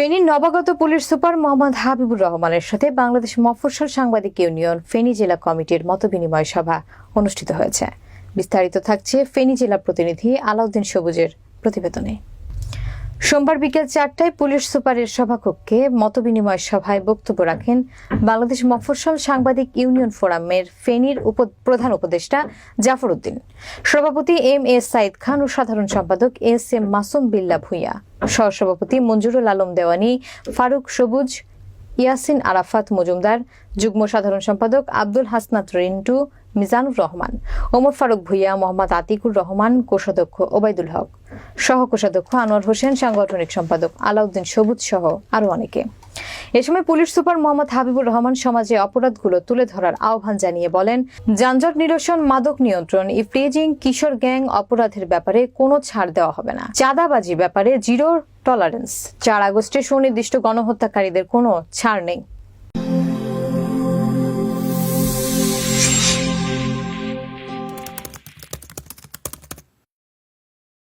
ফেনীর নবাগত police super Mohammad Habibur রহমানের সাথে বাংলাদেশ মফস্বল সাংবাদিক ইউনিয়ন ফেনী জেলা কমিটির মতবিনিময় সভা অনুষ্ঠিত হয়েছে। বিস্তারিত থাকছে ফেনী জেলা প্রতিনিধি আলাউদ্দিন সবুজের প্রতিবেদনে। সোমবার বিকেল 4টায় পুলিশ সুপারের সভাকক্ষে মতবিনিময় সভায় বক্তব্য রাখেন বাংলাদেশ মফস্বল সাংবাদিক ইউনিয়ন ফোরামের ফেনীর প্রধান উপদেষ্টা জাফর উদ্দিন, সভাপতি এম.এ. সাইদ খান ও সাধারণ সম্পাদক এস.এম. মাসুম বিল্লাহ ভূঁইয়া, সহসভাপতি মঞ্জুরুল আলম দেওয়ানি, ফারুক সবুজ, ইয়াসিন আরাফাত মজুমদার, যুগ্ম সাধারণ সম্পাদক আব্দুল হাসনাত রিন্টু, মিজানুর রহমান, ওমর ফারুক ভূঁইয়া, মোহাম্মদ আতিকুর রহমান, কোষাধ্যক্ষ ওবায়দুল হক, সহ কোষাধ্যক্ষ আনোয়ার হোসেন, সাংগঠনিক সম্পাদক আলাউদ্দিন সবুজ সহ আরো অনেকে। এ সময় পুলিশ সুপার মোহাম্মদ হাবিবুর রহমান সমাজে অপরাধগুলো তুলে ধরার আহ্বান জানিয়ে বলেন, যানজট নিরসন, মাদক নিয়ন্ত্রণ, ইফটিজিং, কিশোর গ্যাং অপরাধের ব্যাপারে কোনো ছাড় দেওয়া হবে না। চাঁদাবাজি ব্যাপারে জিরো টলারেন্স। 4 আগস্টে সুনির্দিষ্ট গণহত্যাকারীদের কোনো ছাড় নেই।